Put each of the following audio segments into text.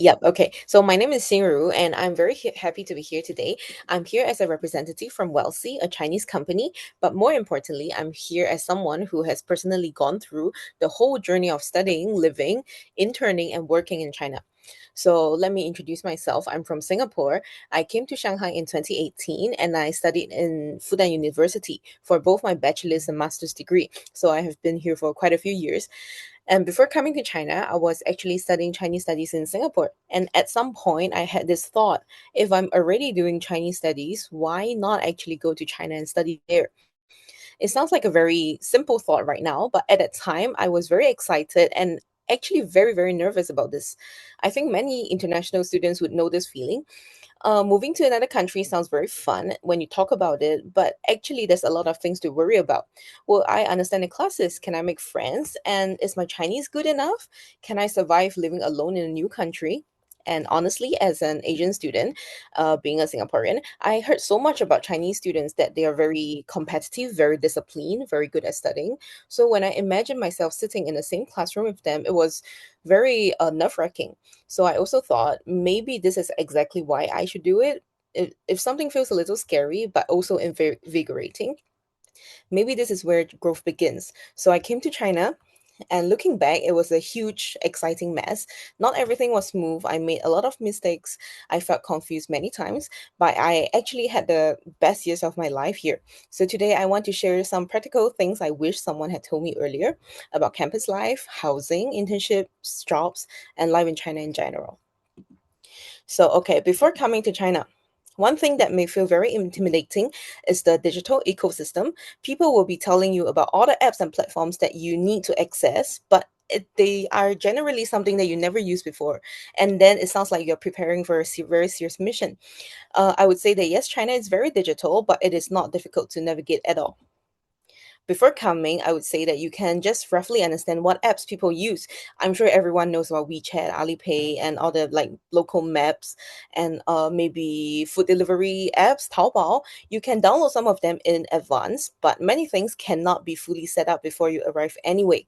Yep. Okay. So my name is Xingru, and I'm very happy to be here today. I'm here as a representative from Welsi, a Chinese company, but more importantly, I'm here as someone who has personally gone through the whole journey of studying, living, interning, and working in China. So let me introduce myself. I'm from Singapore. I came to Shanghai in 2018, and I studied in Fudan University for both my bachelor's and master's degree. So I have been here for quite a few years. And before coming to China, I was actually studying Chinese studies in Singapore. And at some point, I had this thought, if I'm already doing Chinese studies, why not actually go to China and study there? It sounds like a very simple thought right now, but at that time, I was very excited and actually very, very nervous about this. I think many international students would know this feeling. Moving to another country sounds very fun when you talk about it, but actually, there's a lot of things to worry about. Will I understand the classes? Can I make friends? And is my Chinese good enough? Can I survive living alone in a new country? And honestly, as an Asian student, being a Singaporean, I heard so much about Chinese students that they are very competitive, very disciplined, very good at studying. So when I imagined myself sitting in the same classroom with them, it was very nerve-wracking. So I also thought maybe this is exactly why I should do it. If something feels a little scary, but also invigorating, maybe this is where growth begins. So I came to China, and looking back, it was a huge, exciting mess. Not everything was smooth. I made a lot of mistakes. I felt confused many times, but I actually had the best years of my life here. So today, I want to share some practical things I wish someone had told me earlier about campus life, housing, internships, jobs, and life in China in general. So, okay, before coming to China, one thing that may feel very intimidating is the digital ecosystem. People will be telling you about all the apps and platforms that you need to access, but they are generally something that you never used before. And then it sounds like you're preparing for a very serious mission. I would say that yes, China is very digital, but it is not difficult to navigate at all. Before coming, I would say that you can just roughly understand what apps people use. I'm sure everyone knows about WeChat, Alipay, and all the like local maps and maybe food delivery apps, Taobao. You can download some of them in advance, but many things cannot be fully set up before you arrive anyway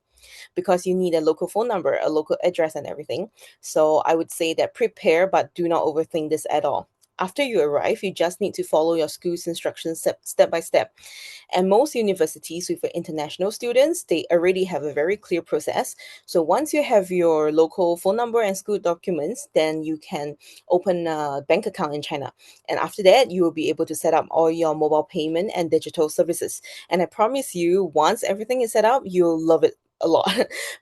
because you need a local phone number, a local address, and everything. So I would say that prepare, but do not overthink this at all. After you arrive, you just need to follow your school's instructions step by step. And most universities with international students, they already have a very clear process. So once you have your local phone number and school documents, then you can open a bank account in China. And after that, you will be able to set up all your mobile payment and digital services. And I promise you, once everything is set up, you'll love it a lot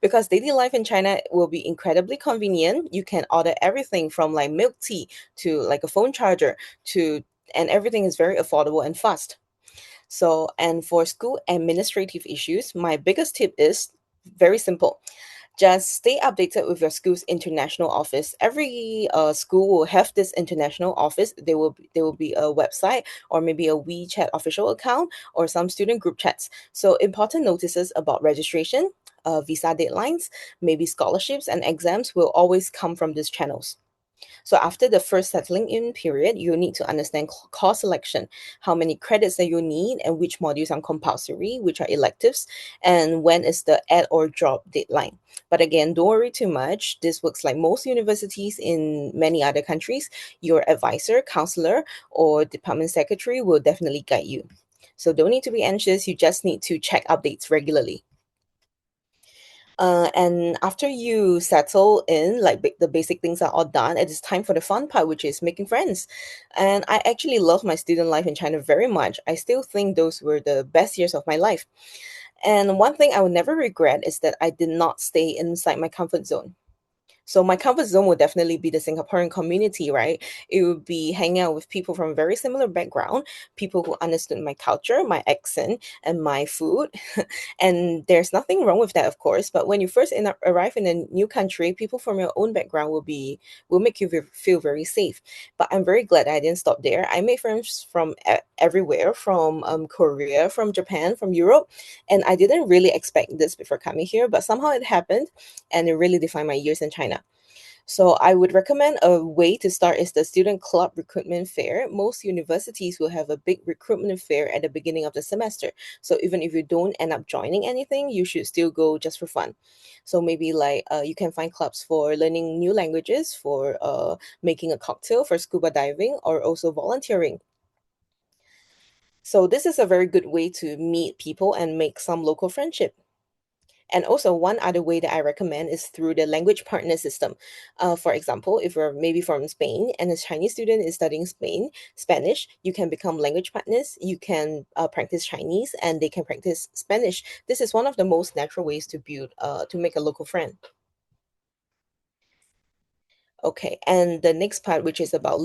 because daily life in China will be incredibly convenient. You can order everything from like milk tea to like a phone charger to and everything is very affordable and fast. So, and for school administrative issues, my biggest tip is very simple. Just stay updated with your school's international office. Every school will have this international office. There will be a website or maybe a WeChat official account or some student group chats. So important notices about registration, visa deadlines, maybe scholarships and exams will always come from these channels. So after the first settling in period, you need to understand course selection, how many credits that you need, and which modules are compulsory, which are electives, and when is the add or drop deadline. But again, don't worry too much. This works like most universities in many other countries. Your advisor, counselor, or department secretary will definitely guide you. So don't need to be anxious. You just need to check updates regularly. And after you settle in, like the basic things are all done, it is time for the fun part, which is making friends. And I actually love my student life in China very much. I still think those were the best years of my life. And one thing I will never regret is that I did not stay inside my comfort zone. So my comfort zone would definitely be the Singaporean community, right? It would be hanging out with people from very similar background, people who understood my culture, my accent, and my food. And there's nothing wrong with that, of course. But when you first arrive in a new country, people from your own background will make you feel very safe. But I'm very glad I didn't stop there. I made friends from everywhere, from Korea, from Japan, from Europe, and I didn't really expect this before coming here, but somehow it happened, and it really defined my years in China. So I would recommend a way to start is the student club recruitment fair. Most universities will have a big recruitment fair at the beginning of the semester. So even if you don't end up joining anything, you should still go just for fun. So maybe like you can find clubs for learning new languages, for making a cocktail, for scuba diving, or also volunteering. So this is a very good way to meet people and make some local friendship. And also, one other way that I recommend is through the language partner system. For example, if you're maybe from Spain and a Chinese student is studying Spanish, you can become language partners. You can practice Chinese, and they can practice Spanish. This is one of the most natural ways to to make a local friend. Okay, and the next part, which is about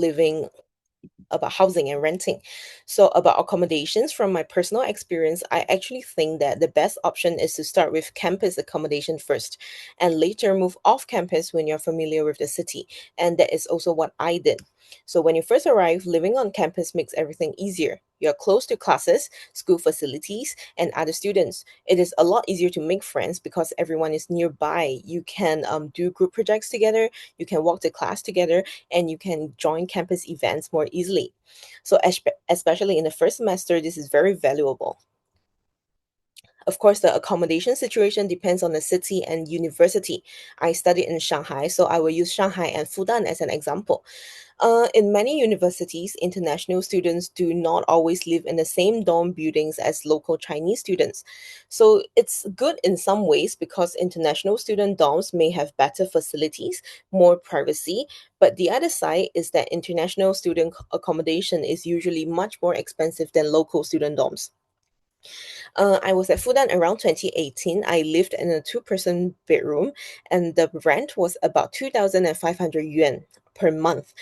housing and renting. So, about accommodations, from my personal experience, I actually think that the best option is to start with campus accommodation first and later move off campus when you're familiar with the city. And that is also what I did. So, when you first arrive, living on campus makes everything easier. You're close to classes, school facilities, and other students. It is a lot easier to make friends because everyone is nearby. You can do group projects together, you can walk to class together, and you can join campus events more easily. So, especially in the first semester, this is very valuable. Of course, the accommodation situation depends on the city and university. I studied in Shanghai, so I will use Shanghai and Fudan as an example. In many universities, international students do not always live in the same dorm buildings as local Chinese students. So it's good in some ways because international student dorms may have better facilities, more privacy. But the other side is that international student accommodation is usually much more expensive than local student dorms. I was at Fudan around 2018. I lived in a two-person bedroom, and the rent was about 2,500 yuan per month.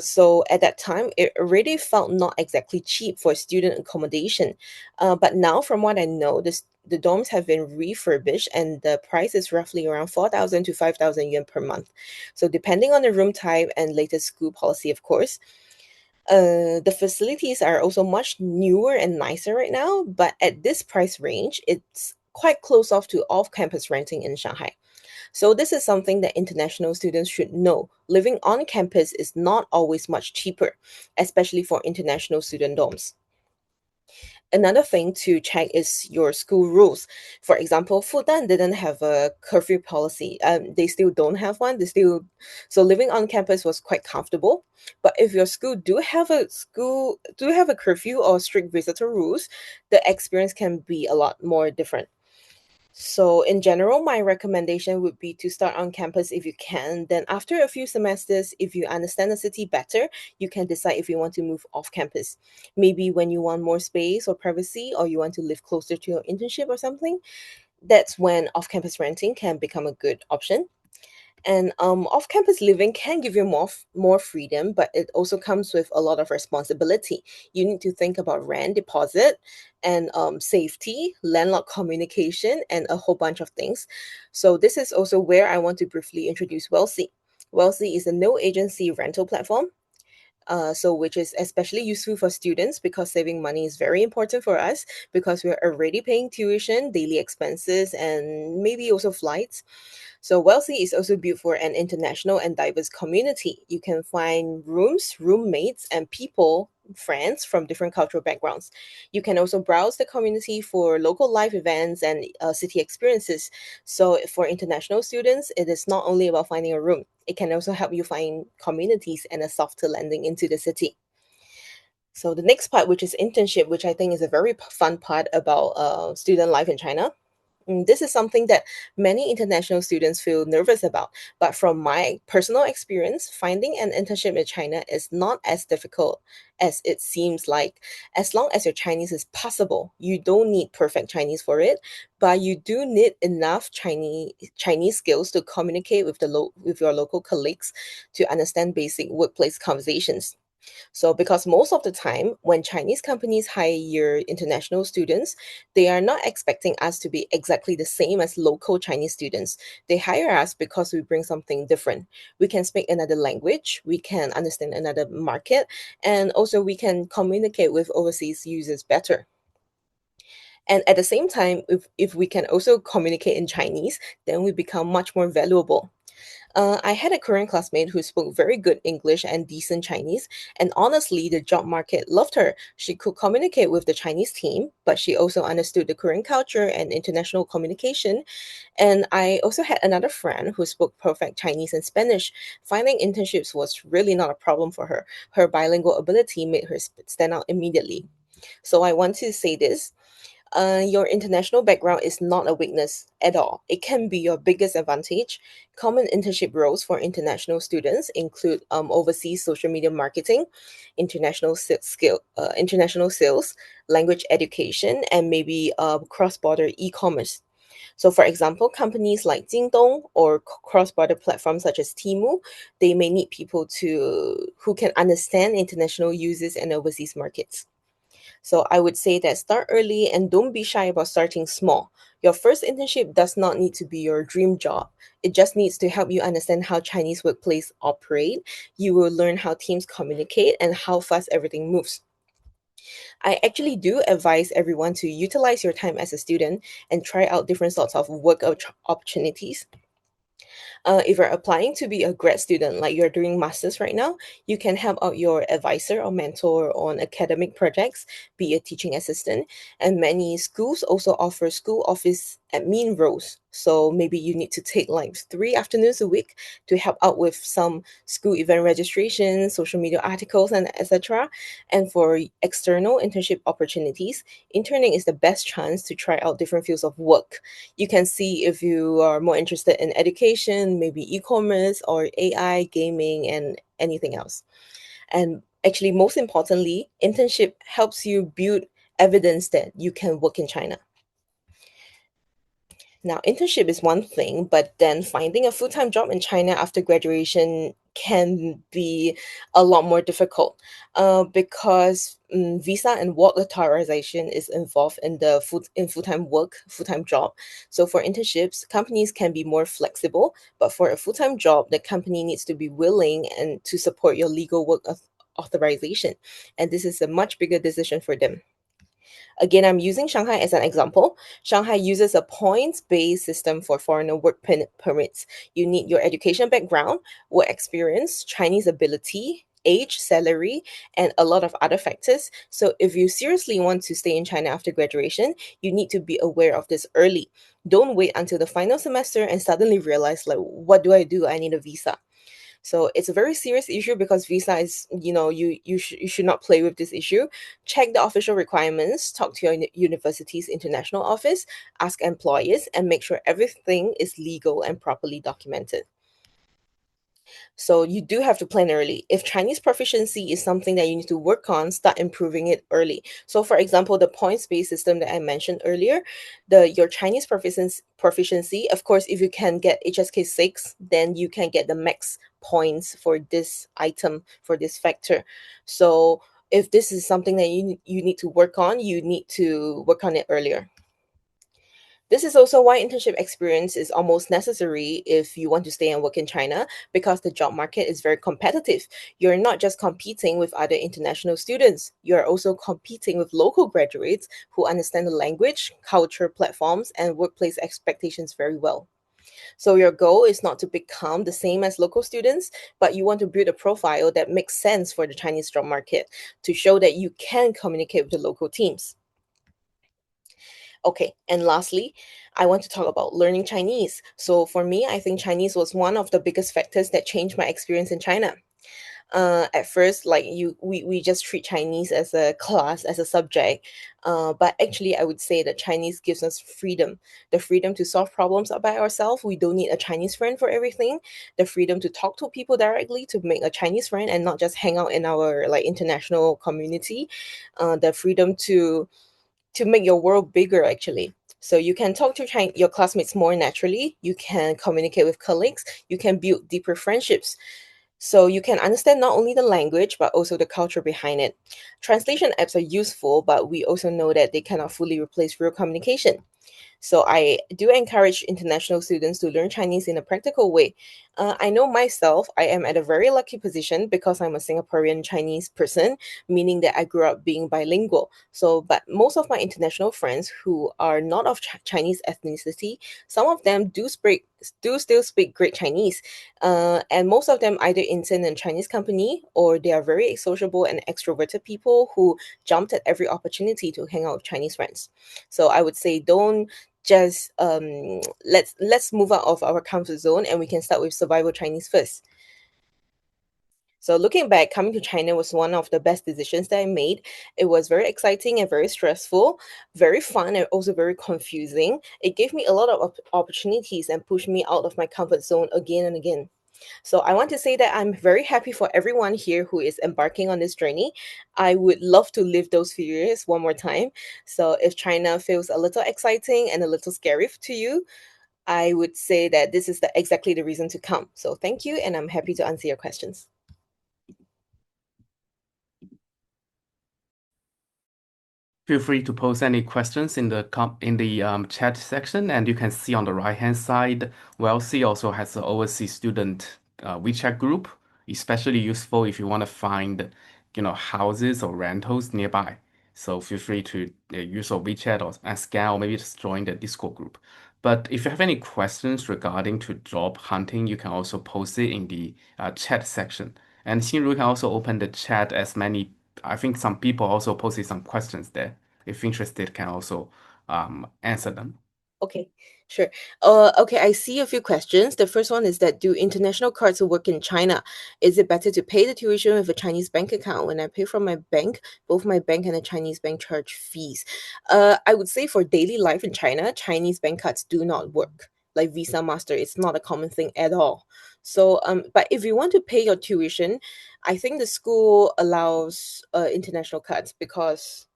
So at that time, it already felt not exactly cheap for student accommodation. But now, from what I know, the dorms have been refurbished and the price is roughly around 4,000 to 5,000 yuan per month. So depending on the room type and latest school policy, of course. The facilities are also much newer and nicer right now, but at this price range, it's quite close off to off-campus renting in Shanghai. So this is something that international students should know. Living on campus is not always much cheaper, especially for international student dorms. Another thing to check is your school rules. For example, Fudan didn't have a curfew policy. They still don't have one. So living on campus was quite comfortable. But if your school do have a curfew or strict visitor rules, the experience can be a lot more different. So, in general, my recommendation would be to start on campus if you can. Then, after a few semesters, if you understand the city better, you can decide if you want to move off campus. Maybe when you want more space or privacy, or you want to live closer to your internship or something, that's when off campus renting can become a good option. And off-campus living can give you more freedom, but it also comes with a lot of responsibility. You need to think about rent, deposit, and safety, landlord communication, and a whole bunch of things. So this is also where I want to briefly introduce Wealthy. Wealthy is a no agency rental platform. So which is especially useful for students because saving money is very important for us because we're already paying tuition, daily expenses, and maybe also flights. So Wealthy is also built for an international and diverse community. You can find rooms, roommates, and people, friends from different cultural backgrounds. You can also browse the community for local life events and city experiences. So for international students, it is not only about finding a room. It can also help you find communities and a softer landing into the city. So the next part, which is internship, which I think is a very fun part about student life in China. This is something that many international students feel nervous about. But from my personal experience, finding an internship in China is not as difficult as it seems like. As long as your Chinese is possible, you don't need perfect Chinese for it, but you do need enough Chinese skills to communicate with with your local colleagues to understand basic workplace conversations. So, because most of the time, when Chinese companies hire international students, they are not expecting us to be exactly the same as local Chinese students. They hire us because we bring something different. We can speak another language, we can understand another market, and also we can communicate with overseas users better. And at the same time, if we can also communicate in Chinese, then we become much more valuable. I had a Korean classmate who spoke very good English and decent Chinese, and honestly, the job market loved her. She could communicate with the Chinese team, but she also understood the Korean culture and international communication. And I also had another friend who spoke perfect Chinese and Spanish. Finding internships was really not a problem for her. Her bilingual ability made her stand out immediately. So I want to say this. Your international background is not a weakness at all. It can be your biggest advantage. Common internship roles for international students include overseas social media marketing, international sales, language education, and maybe cross-border e-commerce. So, for example, companies like Jingdong or cross-border platforms such as Temu, they may need people to who can understand international users and overseas markets. So I would say that start early and don't be shy about starting small. Your first internship does not need to be your dream job. It just needs to help you understand how Chinese workplace operate. You will learn how teams communicate and how fast everything moves. I actually do advise everyone to utilize your time as a student and try out different sorts of opportunities. If you're applying to be a grad student, like you're doing masters right now, you can help out your advisor or mentor on academic projects, be a teaching assistant. And many schools also offer school office admin roles. So maybe you need to take like 3 afternoons a week to help out with some school event registration, social media articles, and etc. And for external internship opportunities, interning is the best chance to try out different fields of work. You can see if you are more interested in education, maybe e-commerce or AI, gaming, and anything else. And actually, most importantly, internship helps you build evidence that you can work in China. Now, internship is one thing, but then finding a full time job in China after graduation can be a lot more difficult because visa and work authorization is involved in the full time work, full time job. So for internships, companies can be more flexible, but for a full time job, the company needs to be willing and to support your legal work authorization, and this is a much bigger decision for them. Again, I'm using Shanghai as an example. Shanghai uses a points based system for foreigner work permits. You need your education background, work experience, Chinese ability, age, salary, and a lot of other factors. So, if you seriously want to stay in China after graduation, you need to be aware of this early. Don't wait until the final semester and suddenly realize, like, what do I do? I need a visa. So it's a very serious issue because visa is, you should not play with this issue. Check the official requirements, talk to your university's international office, ask employers, and make sure everything is legal and properly documented. So you do have to plan early. If Chinese proficiency is something that you need to work on, start improving it early. So for example, the points-based system that I mentioned earlier, the your Chinese proficiency, of course, if you can get HSK 6, then you can get the max points for this item, for this factor. So if this is something that you need to work on, you need to work on it earlier. This is also why internship experience is almost necessary if you want to stay and work in China because the job market is very competitive. You're not just competing with other international students, you're also competing with local graduates who understand the language, culture, platforms, and workplace expectations very well. So, your goal is not to become the same as local students, but you want to build a profile that makes sense for the Chinese job market to show that you can communicate with the local teams. Okay, and lastly, I want to talk about learning Chinese. So for me, I think Chinese was one of the biggest factors that changed my experience in China. At first, like we just treat Chinese as a class, as a subject. But actually, I would say that Chinese gives us freedom, the freedom to solve problems by ourselves. We don't need a Chinese friend for everything. The freedom to talk to people directly, to make a Chinese friend, and not just hang out in our like international community. The freedom to make your world bigger actually. So you can talk to your classmates more naturally, you can communicate with colleagues, you can build deeper friendships. So you can understand not only the language but also the culture behind it. Translation apps are useful, but we also know that they cannot fully replace real communication. So I do encourage international students to learn Chinese in a practical way. I know myself, I am at a very lucky position because I'm a Singaporean Chinese person, meaning that I grew up being bilingual. So, but most of my international friends who are not of Chinese ethnicity, some of them do still speak great Chinese, and most of them either intern in Chinese company or they are very sociable and extroverted people who jumped at every opportunity to hang out with Chinese friends. So I would say don't just let's move out of our comfort zone and we can start with survival Chinese first. So looking back, coming to China was one of the best decisions that I made. It was very exciting and very stressful, very fun and also very confusing. It gave me a lot of opportunities and pushed me out of my comfort zone again and again. So I want to say that I'm very happy for everyone here who is embarking on this journey. I would love to live those few years one more time. So if China feels a little exciting and a little scary to you, I would say that this is exactly the reason to come. So thank you, and I'm happy to answer your questions. Feel free to post any questions in the chat section, and you can see on the right-hand side, Wellesley also has an overseas student WeChat group, especially useful if you want to find, houses or rentals nearby. So feel free to use our WeChat or scan or maybe just join the Discord group. But if you have any questions regarding to job hunting, you can also post it in the chat section. And Xinru can also open the chat as many. I think some people also posted some questions there. If interested, can also answer them. Okay, sure. Okay, I see a few questions. The first one is that do international cards work in China? Is it better to pay the tuition with a Chinese bank account? When I pay from my bank, both my bank and a Chinese bank charge fees. I would say for daily life in China, Chinese bank cards do not work. Like Visa, Master, it's not a common thing at all. So, but if you want to pay your tuition, I think the school allows international cards because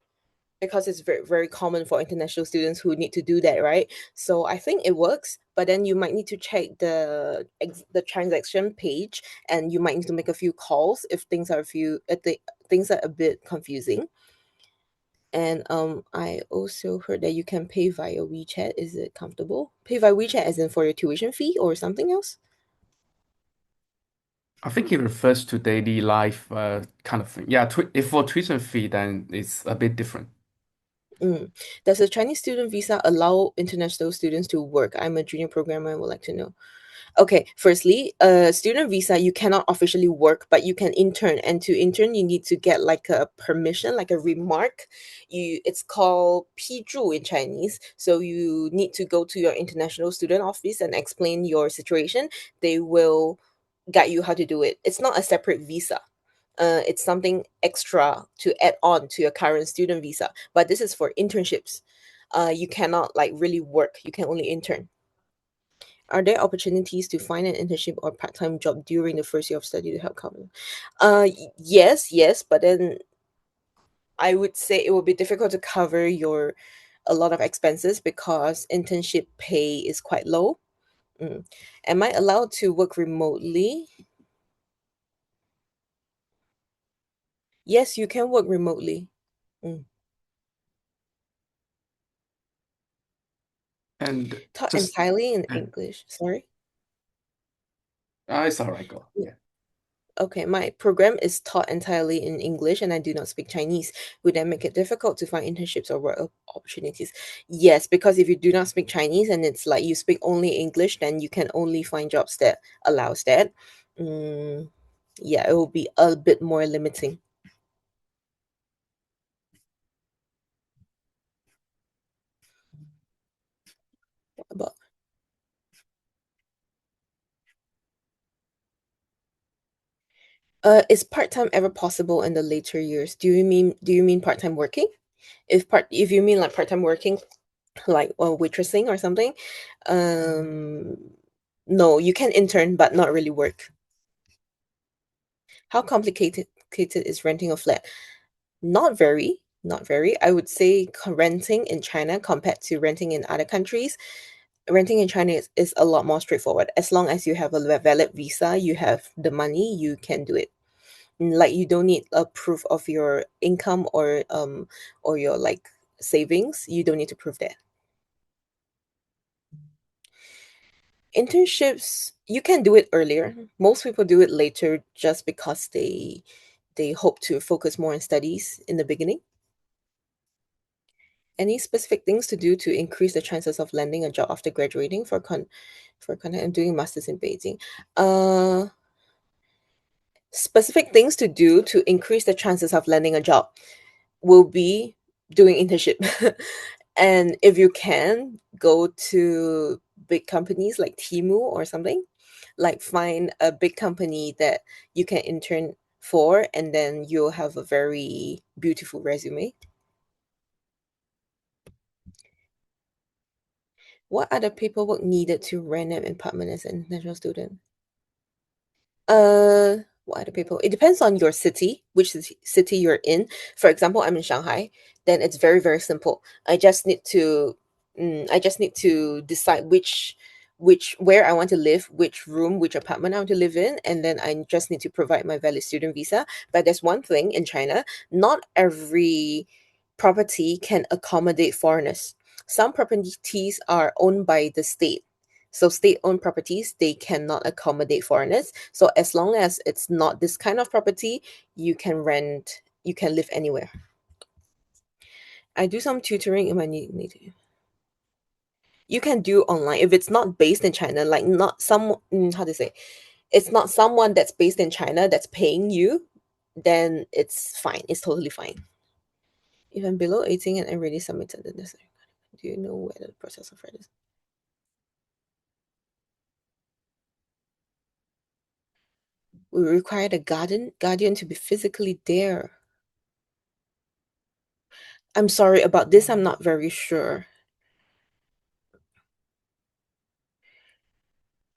it's very very common for international students who need to do that, right? So I think it works, but then you might need to check the transaction page, and you might need to make a few calls if things are a bit confusing. And I also heard that you can pay via WeChat. Is it comfortable? Pay via WeChat as in for your tuition fee or something else? I think it refers to daily life kind of thing. Yeah, if for tuition fee, then it's a bit different. Mm. Does a Chinese student visa allow international students to work? I'm a junior programmer and would like to know. Okay, firstly, student visa, you cannot officially work, but you can intern. And to intern, you need to get like a permission, like a remark. It's called 批注 in Chinese. So you need to go to your international student office and explain your situation. They will guide you how to do it. It's not a separate visa. It's something extra to add on to your current student visa. But this is for internships. You cannot like really work. You can only intern. Are there opportunities to find an internship or part-time job during the first year of study to help cover? Yes, but then I would say it would be difficult to cover your a lot of expenses because internship pay is quite low. Mm. Am I allowed to work remotely? Yes, you can work remotely. Mm. And Taught just, entirely in English. Sorry. it's all right, go. Yeah. Okay, my program is taught entirely in English and I do not speak Chinese. Would that make it difficult to find internships or work opportunities? Yes, because if you do not speak Chinese and it's like you speak only English, then you can only find jobs that allows that. Mm, yeah, it will be a bit more limiting. But is part-time ever possible in the later years? Do you mean part-time working? If you mean like part-time working, like waitressing or something, um no, you can intern but not really work. How complicated is renting a flat? Not very. I would say renting in China compared to renting in other countries, renting in China is a lot more straightforward. As long as you have a valid visa, you have the money, you can do it. Like you don't need a proof of your income or your like savings. You don't need to prove that. Internships, you can do it earlier. Most people do it later just because they hope to focus more on studies in the beginning. Any specific things to do to increase the chances of landing a job after graduating for content and doing masters in Beijing? Uh, Specific things to do to increase the chances of landing a job will be doing internship. And if you can, go to big companies like Timu or something. Like find a big company that you can intern for, and then you'll have a very beautiful resume. What are the paperwork needed to rent an apartment as an international student? What are the people? It depends on your city, which city you're in. For example, I'm in Shanghai. Then it's very very simple. I just need to decide which where I want to live, which room, which apartment I want to live in, and then I just need to provide my valid student visa. But there's one thing in China: not every property can accommodate foreigners. Some properties are owned by the state, so state-owned properties, they cannot accommodate foreigners. So as long as it's not this kind of property, you can live anywhere. I do some tutoring in my need. You can do online if it's not based in China, like not some how to say, it's not someone that's based in China that's paying you, then it's fine. It's totally fine. If I'm below 18 and already submitted the necessary, do you know where the process of registration? We require the guardian to be physically there. I'm sorry about this. I'm not very sure.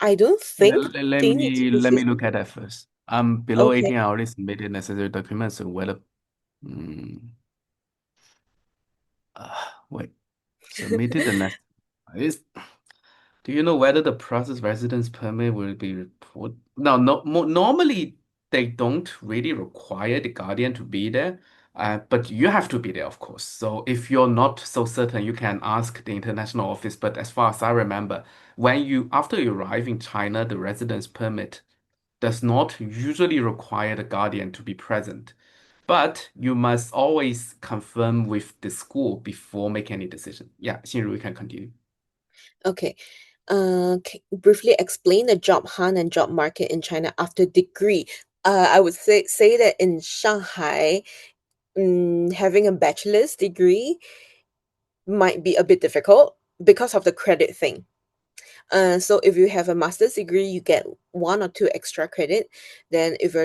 I don't think they need to be Let me physically. look at that first. Below Okay. 18, I already submitted necessary documents. So whether, mm, wait, submitted the next. Is Do you know whether the process residence permit will be report? No, normally they don't really require the guardian to be there, but you have to be there, of course. So if you're not so certain, you can ask the international office. But as far as I remember, after you arrive in China, the residence permit does not usually require the guardian to be present. But you must always confirm with the school before making any decision. Yeah, Xinru, we can continue. Okay. Briefly explain the job hunt and job market in China after degree. I would say that in Shanghai, having a bachelor's degree might be a bit difficult because of the credit thing. So if you have a master's degree, you get one or two extra credit. Then if you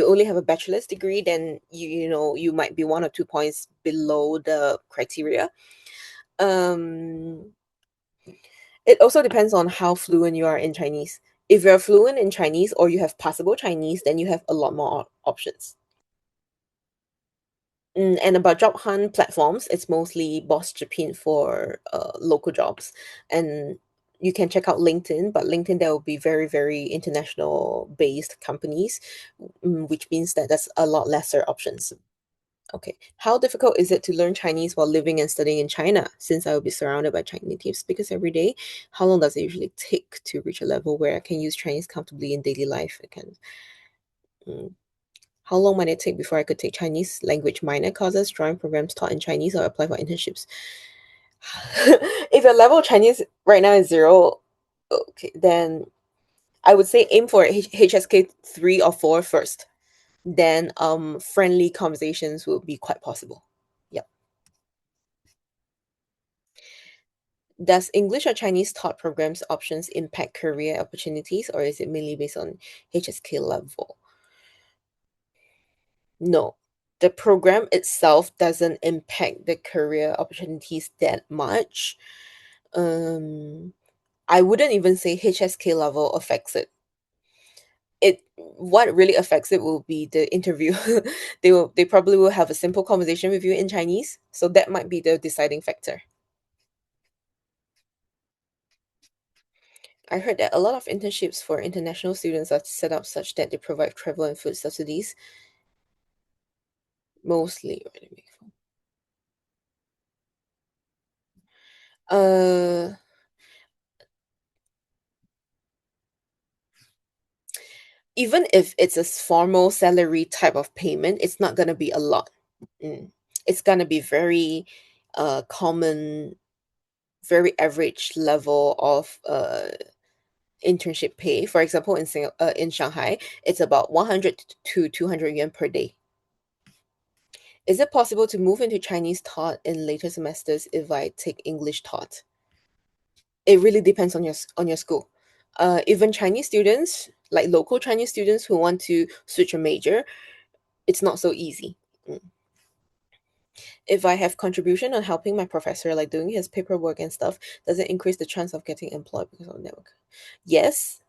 only have a bachelor's degree, then you know you might be one or two points below the criteria. Um, it also depends on how fluent you are in Chinese. If you're fluent in Chinese or you have passable Chinese, then you have a lot more options. And about job hunt platforms, it's mostly Boss Japan for local jobs, and you can check out LinkedIn. But LinkedIn, there will be very very international based companies, which means that there's a lot lesser options. Okay, how difficult is it to learn Chinese while living and studying in China? Since I will be surrounded by Chinese native speakers every day, how long does it usually take to reach a level where I can use Chinese comfortably in daily life? I can. mm, how long might it take before I could take Chinese language minor courses, drawing programs taught in Chinese, or apply for internships? If your level of Chinese right now is zero, okay, then I would say aim for HSK 3 or 4 first. Then friendly conversations will be quite possible. Yep. Does English or Chinese taught programs options impact career opportunities, or is it mainly based on HSK level? No, the program itself doesn't impact the career opportunities that much. Um, I wouldn't even say HSK level affects it. What really affects it will be the interview. They probably will have a simple conversation with you in Chinese, so that might be the deciding factor. I heard that a lot of internships for international students are set up such that they provide travel and food subsidies, mostly. Uh, Even if it's a formal salary type of payment, it's not gonna be a lot. Mm. It's gonna be very common, very average level of internship pay. For example, in Shanghai, it's about 100 to 200 yuan per day. Is it possible to move into Chinese taught in later semesters if I take English taught? It really depends on your school. Even Chinese students, like local Chinese students who want to switch a major, it's not so easy. Mm. If I have contribution on helping my professor, like doing his paperwork and stuff, does it increase the chance of getting employed because of network? Yes.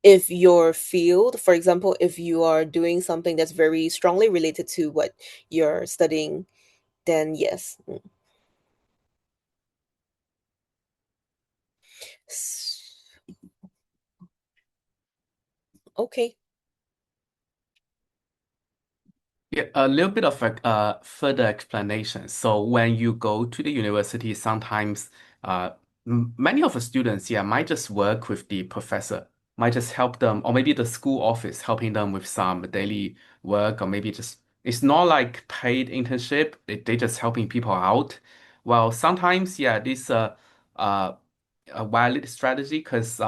If your field, for example, if you are doing something that's very strongly related to what you're studying, then yes. Mm. S- Okay. Yeah, a little bit of a further explanation. So when you go to the university, sometimes many of the students, yeah, might just work with the professor, might just help them, or maybe the school office helping them with some daily work, or maybe just it's not like paid internship. They just helping people out. Well, sometimes, yeah, this uh a valid strategy because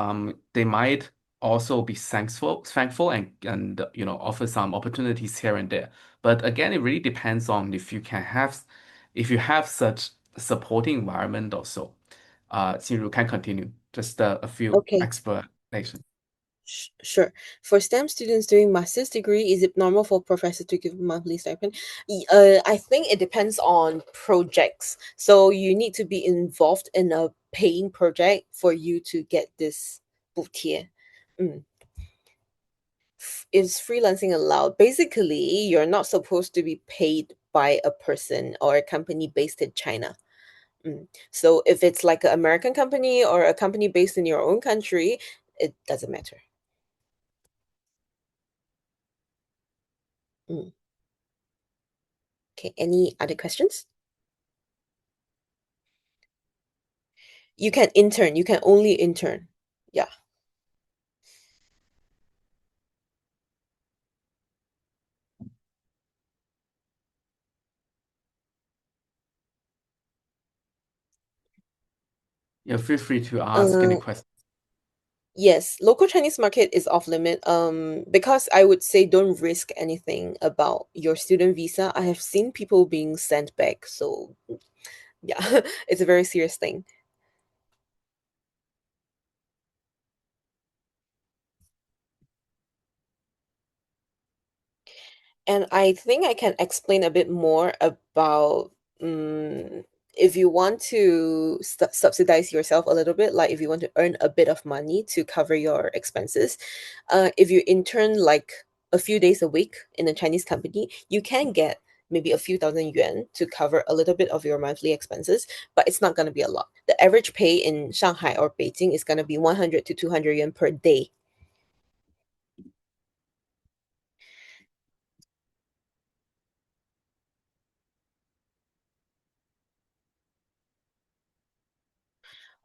they might also be thankful and offer some opportunities here and there. But again, it really depends on if you have such supporting environment also. Sinru can continue. Just a few Okay. explanations. Sure. For STEM students doing master's degree, is it normal for professor to give monthly stipend? I think it depends on projects. So you need to be involved in a paying project for you to get this 补贴. Mm. Is freelancing allowed? Basically, you're not supposed to be paid by a person or a company based in China. Mm. So if it's like an American company or a company based in your own country, it doesn't matter. Mm. Okay, any other questions? You can intern, you can only intern. Yeah. Yeah, feel free to ask any Uh, questions. yes, local Chinese market is off limit. Because I would say don't risk anything about your student visa. I have seen people being sent back, so yeah, it's a very serious thing. And I think I can explain a bit more about if you want to subsidize yourself a little bit, like if you want to earn a bit of money to cover your expenses, if you intern like a few days a week in a Chinese company, you can get maybe a few thousand yuan to cover a little bit of your monthly expenses, but it's not going to be a lot. The average pay in Shanghai or Beijing is going to be 100 to 200 yuan per day.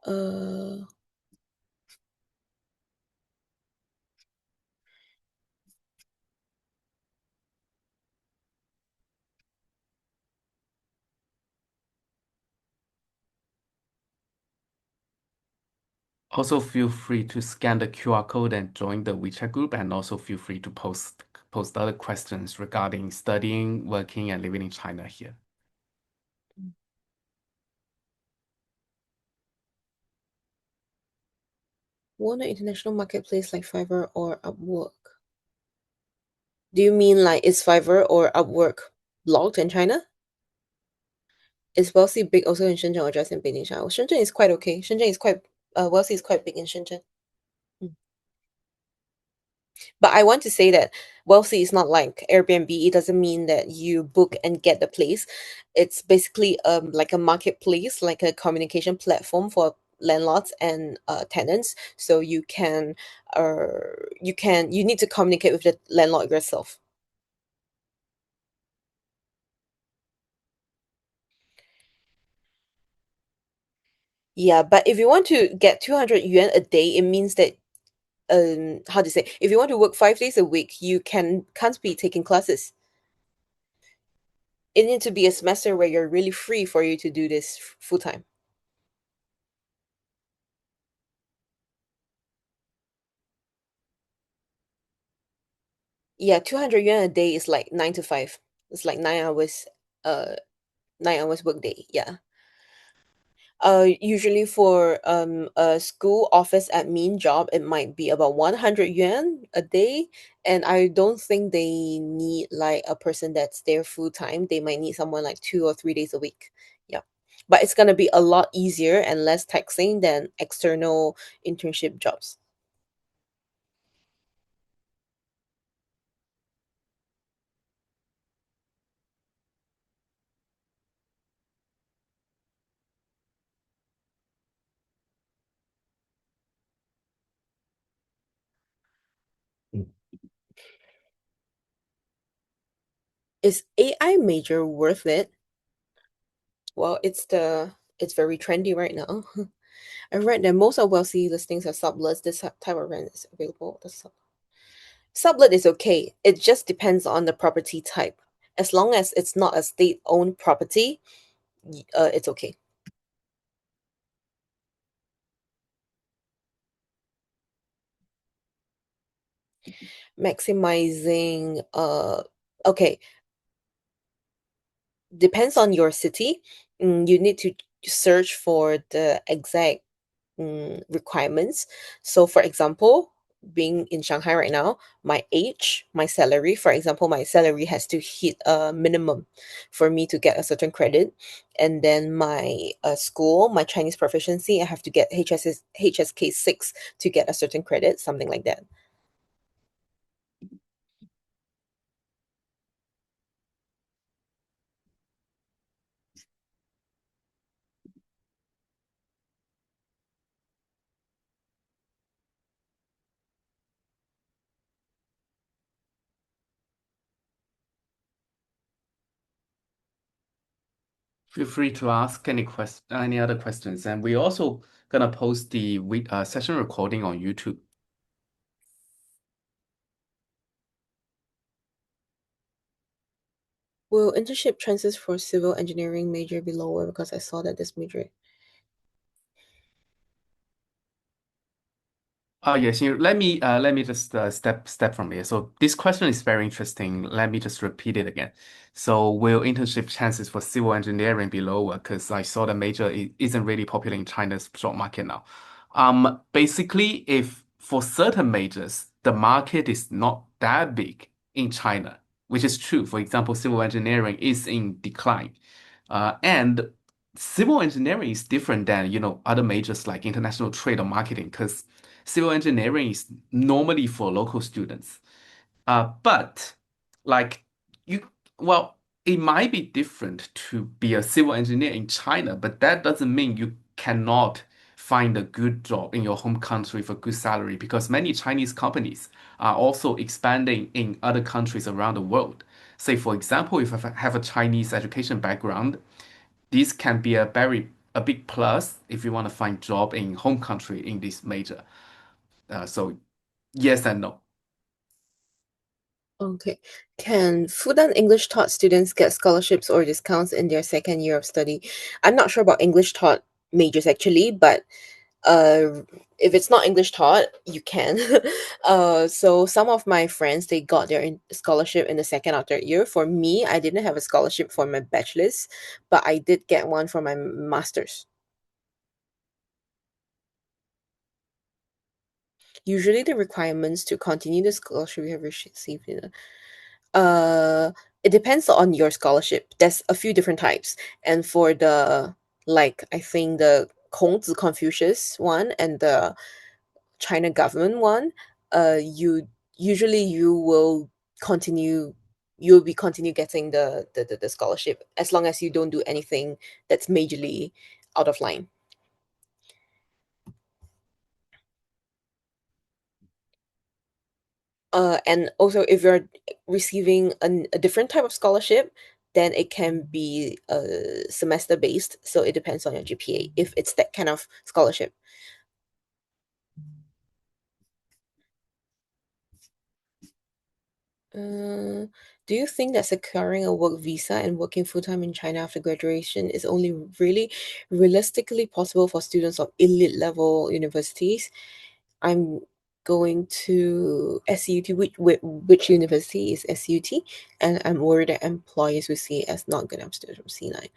Uh, Also, feel free to scan the QR code and join the WeChat group, and also feel free to post other questions regarding studying, working, and living in China here. Won an international marketplace like Fiverr or Upwork? Do you mean like is Fiverr or Upwork blocked in China? Is Wealthy big also in Shenzhen or just in Beijing? Shanghai? Shenzhen is quite okay. Shenzhen is quite Wealthy is quite big in Shenzhen. Mm. But I want to say that Wealthy is not like Airbnb. It doesn't mean that you book and get the place. It's basically like a marketplace, like a communication platform for landlords and tenants. So you need to communicate with the landlord yourself. Yeah, but if you want to get 200 yuan a day, it means that how to say, if you want to work 5 days a week, you can't be taking classes. It needs to be a semester where you're really free for you to do this full time. Yeah, 200 yuan a day is like 9 to 5. It's like 9 hours, 9 hours work day. Yeah. Usually for a school office admin job, it might be about 100 yuan a day, and I don't think they need like a person that's there full time. They might need someone like 2 or 3 days a week. Yeah, but it's gonna be a lot easier and less taxing than external internship jobs. Is AI major worth it? Well, it's very trendy right now. I read that most of wealthy listings are sublets. This type of rent is available. Sublet is okay. It just depends on the property type. As long as it's not a state-owned property, it's okay. Maximizing, okay, depends on your city. You need to search for the exact requirements. So, for example, being in Shanghai right now, my age, my salary, for example, my salary has to hit a minimum for me to get a certain credit. And then my school, my Chinese proficiency, I have to get HSK 6 to get a certain credit, something like that. Feel free to ask any other questions, and we also gonna post the session recording on YouTube. Will internship chances for civil engineering major be lower because I saw that this major. Oh yes, let me just step from here. So this question is very interesting. Let me just repeat it again. So will internship chances for civil engineering be lower? Because I saw the major isn't really popular in China's job market now. Basically, if for certain majors the market is not that big in China, which is true. For example, civil engineering is in decline, and civil engineering is different than other majors like international trade or marketing because civil engineering is normally for local students. But like you, well, it might be different to be a civil engineer in China, but that doesn't mean you cannot find a good job in your home country for good salary because many Chinese companies are also expanding in other countries around the world. Say, for example, if I have a Chinese education background, this can be a big plus if you want to find job in home country in this major. So yes and no. Okay. Can Fudan English taught students get scholarships or discounts in their second year of study? I'm not sure about English taught majors actually, but uh if it's not English taught, you can. So some of my friends they got their scholarship in the second or third year. For me, I didn't have a scholarship for my bachelor's, but I did get one for my master's. Usually the requirements to continue the scholarship you have received in Uh, it depends on your scholarship. There's a few different types. And for the like I think the孔子Confucius one and the China government one, you usually you'll be continue getting the scholarship as long as you don't do anything that's majorly out of line. And also, if you're receiving a different type of scholarship, then it can be semester based. So it depends on your GPA if it's that kind of scholarship. Uh, do you think that securing a work visa and working full time in China after graduation is only really realistically possible for students of elite level universities? I'm going to SUT. Which university is SUT? And I'm worried that employers will see it as not good enough students from C9.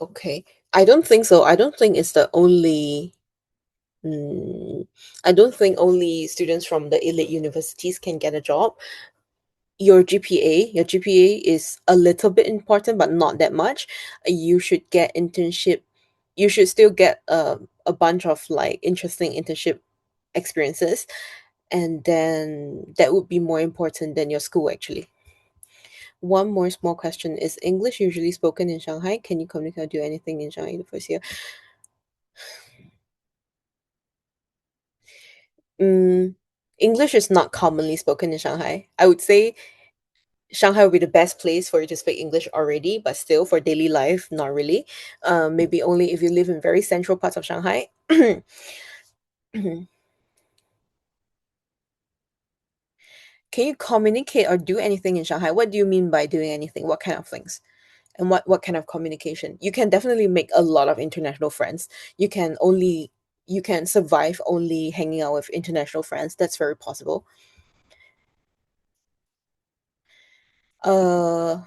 Okay. I don't think so. I don't think it's the only. Mm, I don't think only students from the elite universities can get a job. Your GPA is a little bit important, but not that much. You should get internship. You should still get a bunch of like interesting internship experiences, and then that would be more important than your school actually. One more small question: is English usually spoken in Shanghai? Can you communicate or do anything in Shanghai the first year? Mm, English is not commonly spoken in Shanghai. I would say Shanghai would be the best place for you to speak English already, but still for daily life, not really. Maybe only if you live in very central parts of Shanghai. Can you communicate or do anything in Shanghai? What do you mean by doing anything? What kind of things? And what kind of communication? You can definitely make a lot of international friends. You can survive only hanging out with international friends. That's very possible. Uh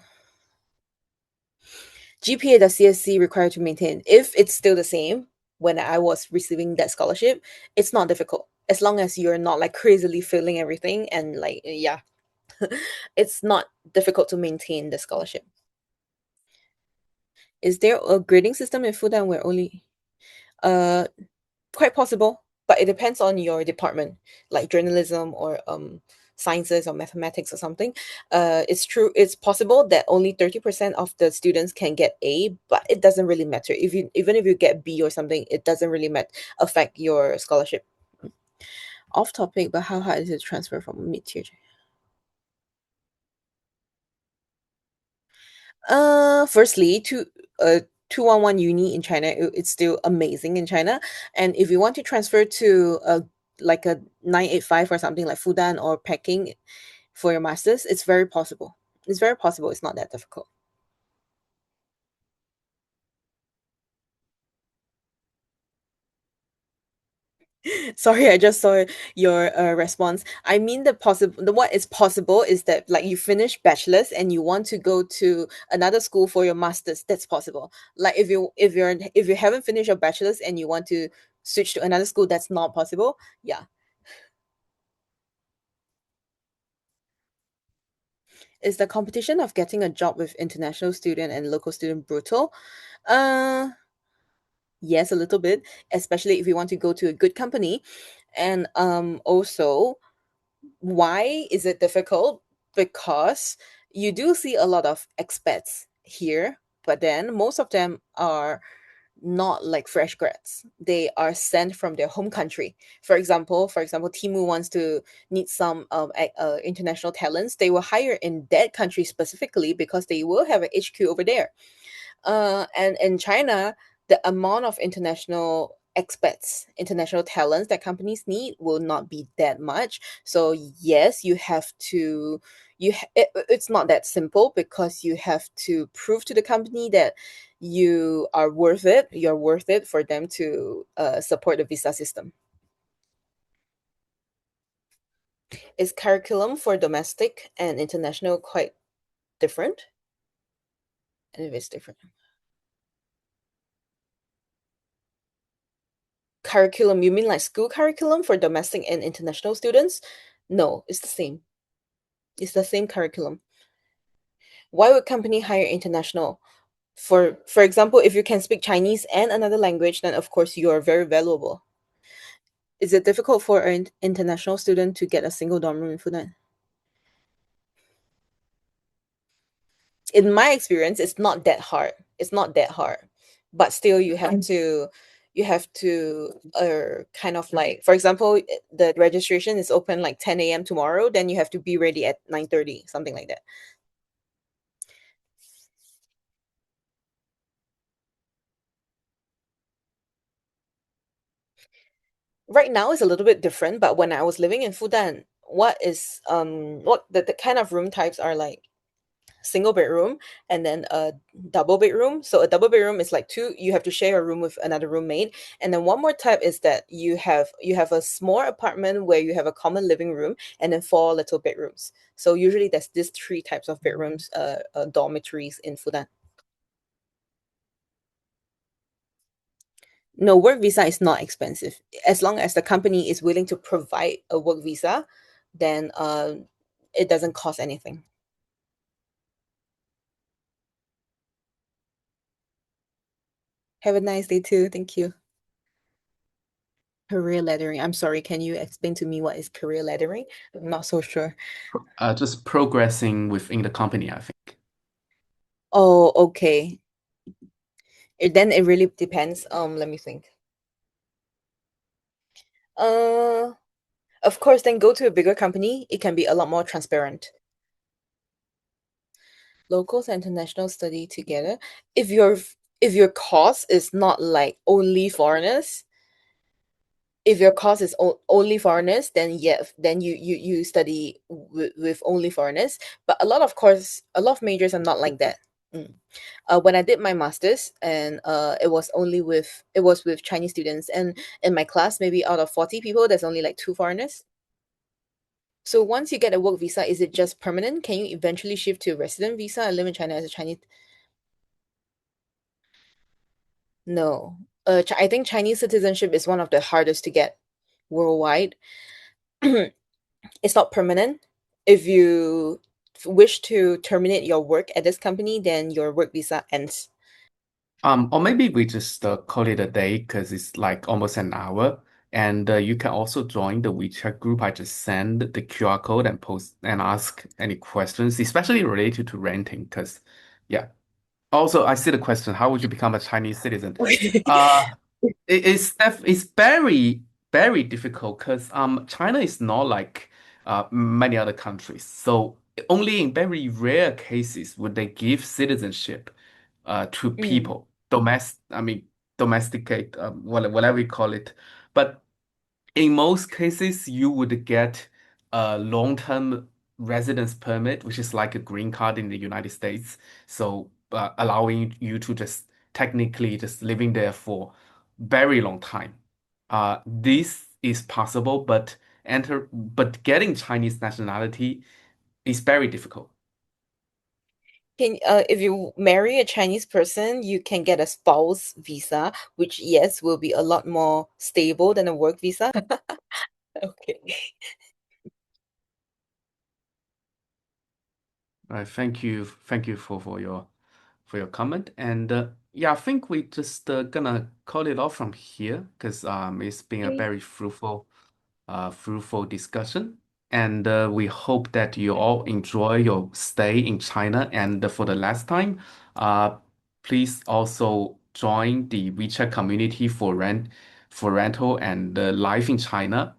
GPA does CSC require to maintain? If it's still the same when I was receiving that scholarship, it's not difficult. As long as you're not like crazily failing everything and like yeah, it's not difficult to maintain the scholarship. Is there a grading system in Fudan where only uh quite possible, but it depends on your department, like journalism or sciences or mathematics or something. It's true. It's possible that only 30% of the students can get A, but it doesn't really matter. If you even if you get B or something, it doesn't really affect your scholarship. Off topic, but how hard is it to transfer from mid tier? Firstly, 211 uni in China, it's still amazing in China. And if you want to transfer to a like a 985 or something like Fudan or Peking for your masters, it's very possible. It's very possible. It's not that difficult. Sorry, I just saw your response. I mean, the what is possible is that like you finish bachelor's and you want to go to another school for your masters. That's possible. Like if you haven't finished your bachelor's and you want to switch to another school, that's not possible. Yeah. Is the competition of getting a job with international student and local student brutal? Uh, yes, a little bit, especially if you want to go to a good company, and also why is it difficult? Because you do see a lot of expats here, but then most of them are not like fresh grads. They are sent from their home country. For example, Timu wants to need some international talents. They will hire in that country specifically because they will have an HQ over there. And in China, the amount of international expats, international talents that companies need will not be that much. So yes, you have to. It's not that simple because you have to prove to the company that you are worth it. You're worth it for them to support the visa system. Is curriculum for domestic and international quite different? And if it's different, curriculum, you mean like school curriculum for domestic and international students? No, it's the same. It's the same curriculum. Why would company hire international? For example, if you can speak Chinese and another language, then of course you are very valuable. Is it difficult for an international student to get a single dorm room in Funan? In my experience, it's not that hard. It's not that hard. But still you have to kind of like, for example, the registration is open like 10 a.m. tomorrow, then you have to be ready at 9:30, something like that. Right now is a little bit different, but when I was living in Fudan, what the kind of room types are like single bedroom and then a double bedroom. So a double bedroom is like two, you have to share a room with another roommate. And then one more type is that you have a small apartment where you have a common living room and then four little bedrooms. So usually there's these three types of bedrooms, dormitories in Fudan. No, work visa is not expensive. As long as the company is willing to provide a work visa, then it doesn't cost anything. Have a nice day too. Thank you. Career lettering. I'm sorry, can you explain to me what is career lettering? I'm not so sure. Just progressing within the company, I think. Oh, okay. Then it really depends. Let me think. Uh, of course, then go to a bigger company. It can be a lot more transparent. Locals and international study together. If your if your course is not like only foreigners, if your course is only foreigners, then yeah, then you study with only foreigners. But a lot of majors are not like that. Mm. When I did my masters, and it was with Chinese students, and in my class, maybe out of 40 people, there's only like two foreigners. So once you get a work visa, is it just permanent? Can you eventually shift to a resident visa and live in China as a Chinese? No. I think Chinese citizenship is one of the hardest to get worldwide. It's not permanent. If you wish to terminate your work at this company, then your work visa ends. Or maybe we just call it a day because it's like almost an hour. And you can also join the WeChat group. I just send the QR code and post and ask any questions, especially related to renting. Because, yeah. Also, I see the question, how would you become a Chinese citizen? Uh, it's very very difficult because China is not like many other countries. So only in very rare cases would they give citizenship to Mm. people, I mean domesticate, whatever you call it. But in most cases, you would get a long-term residence permit, which is like a green card in the United States. So, allowing you to just technically just living there for very long time. This is possible, but getting Chinese nationality is very difficult. Can if you marry a Chinese person, you can get a spouse visa, which yes will be a lot more stable than a work visa. Okay. Thank you for your comment. And yeah, I think we just gonna call it off from here because it's been a Okay. very fruitful discussion. And we hope that you all enjoy your stay in China. And for the last time, uh, please also join the WeChat community for rental and life in China.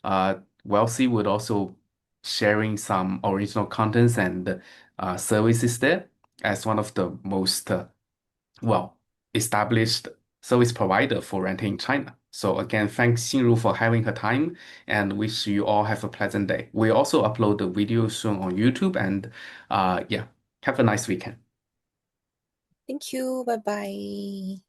Uh, Wellesley would also sharing some original contents and services there as one of the most well established service provider for renting in China. So again, thanks Xinru for having her time and wish you all have a pleasant day. We also upload the video soon on YouTube and yeah, have a nice weekend. Thank you. Bye bye.